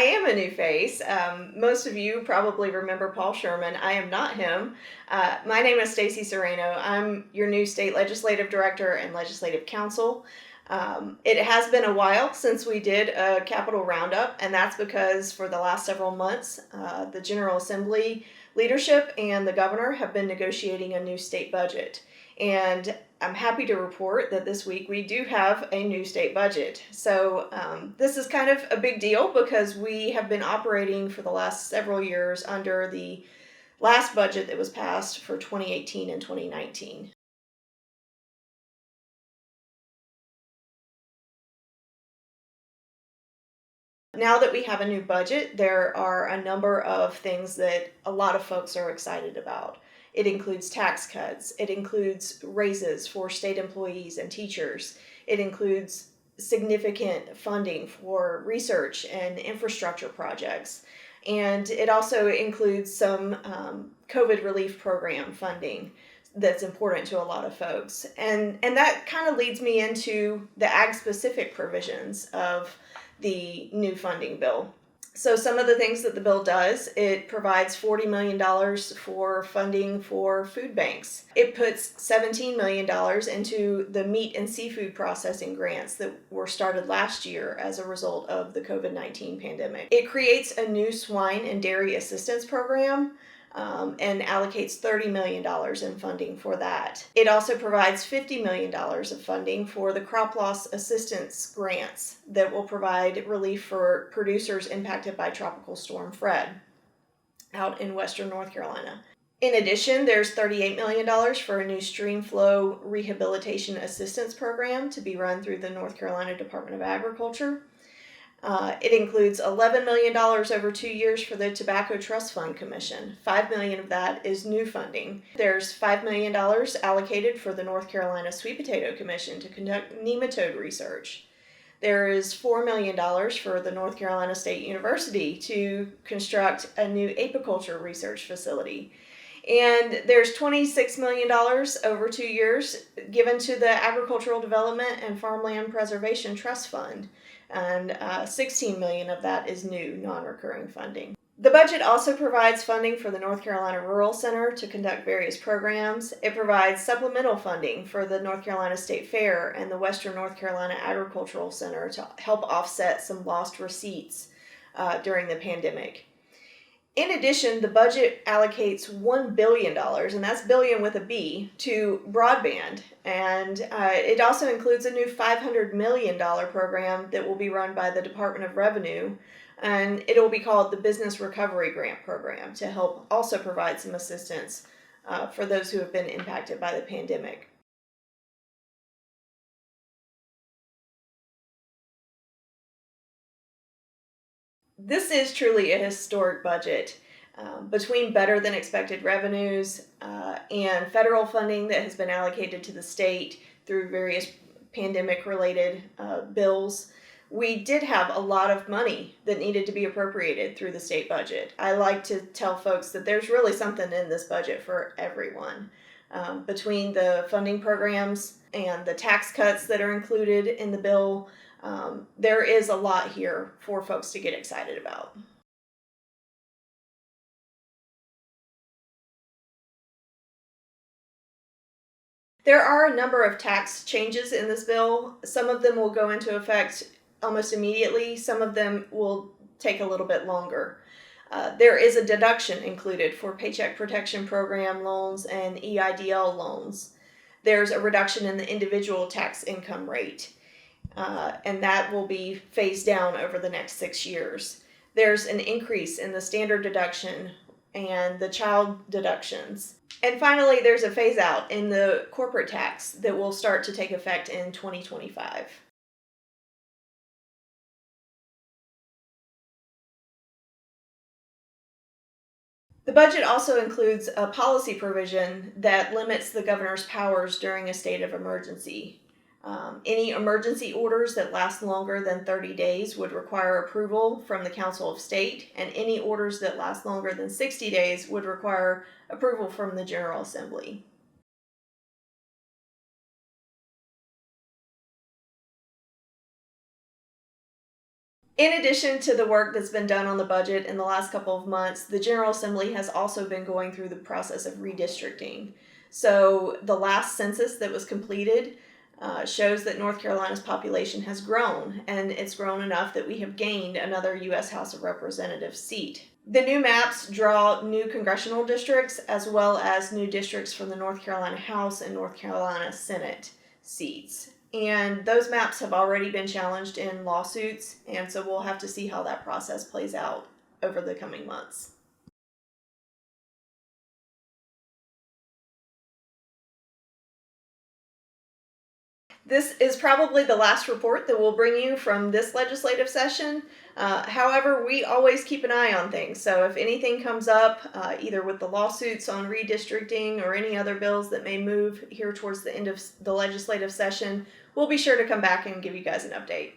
I am a new face. Most of you probably remember Paul Sherman. I am not him. My name is Stacy Sereno. I'm your new state legislative director and legislative counsel. It has been a while since we did a Capitol Roundup, and that's because for the last several months, the General Assembly leadership and the governor have been negotiating a new state budget. And I'm happy to report that this week we do have a new state budget. So this is kind of a big deal because we have been operating for the last several years under the last budget that was passed for 2018 and 2019. Now that we have a new budget, there are a number of things that a lot of folks are excited about. It includes tax cuts. It includes raises for state employees and teachers. It includes significant funding for research and infrastructure projects. And it also includes some COVID relief program funding that's important to a lot of folks. And that kind of leads me into the ag-specific provisions of the new funding bill. So some of the things that the bill does, it provides $40 million for funding for food banks. It puts $17 million into the meat and seafood processing grants that were started last year as a result of the COVID-19 pandemic. It creates a new swine and dairy assistance program and allocates $30 million in funding for that. It also provides $50 million of funding for the crop loss assistance grants that will provide relief for producers impacted by Tropical Storm Fred out in western North Carolina. In addition, there's $38 million for a new stream flow rehabilitation assistance program to be run through the North Carolina Department of Agriculture. It includes $11 million over 2 years for the Tobacco Trust Fund Commission. $5 million of that is new funding. There's $5 million allocated for the North Carolina Sweet Potato Commission to conduct nematode research. There is $4 million for the North Carolina State University to construct a new apiculture research facility. And there's $26 million over 2 years given to the Agricultural Development and Farmland Preservation Trust Fund. And $16 million of that is new, non-recurring funding. The budget also provides funding for the North Carolina Rural Center to conduct various programs. It provides supplemental funding for the North Carolina State Fair and the Western North Carolina Agricultural Center to help offset some lost receipts during the pandemic. In addition, the budget allocates $1 billion, and that's billion with a B, to broadband. And it also includes a new $500 million program that will be run by the Department of Revenue, and it will be called the Business Recovery Grant Program to help also provide some assistance for those who have been impacted by the pandemic. This is truly a historic budget. Between better than expected revenues and federal funding that has been allocated to the state through various pandemic related bills, we did have a lot of money that needed to be appropriated through the state budget. I like to tell folks that there's really something in this budget for everyone. Between the funding programs and the tax cuts that are included in the bill, there is a lot here for folks to get excited about. There are a number of tax changes in this bill. Some of them will go into effect almost immediately. Some of them will take a little bit longer. There is a deduction included for Paycheck Protection Program loans and EIDL loans. There's a reduction in the individual tax income rate, and that will be phased down over the next 6 years. There's an increase in the standard deduction and the child deductions. And finally, there's a phase out in the corporate tax that will start to take effect in 2025. The budget also includes a policy provision that limits the governor's powers during a state of emergency. Any emergency orders that last longer than 30 days would require approval from the Council of State, and any orders that last longer than 60 days would require approval from the General Assembly. In addition to the work that's been done on the budget in the last couple of months, the General Assembly has also been going through the process of redistricting. So the last census that was completed shows that North Carolina's population has grown, and it's grown enough that we have gained another U.S. House of Representatives seat. The new maps draw new congressional districts as well as new districts from the North Carolina House and North Carolina Senate seats. And those maps have already been challenged in lawsuits, and so we'll have to see how that process plays out over the coming months. This is probably the last report that we'll bring you from this legislative session. However, we always keep an eye on things. So if anything comes up, either with the lawsuits on redistricting or any other bills that may move here towards the end of the legislative session, we'll be sure to come back and give you guys an update.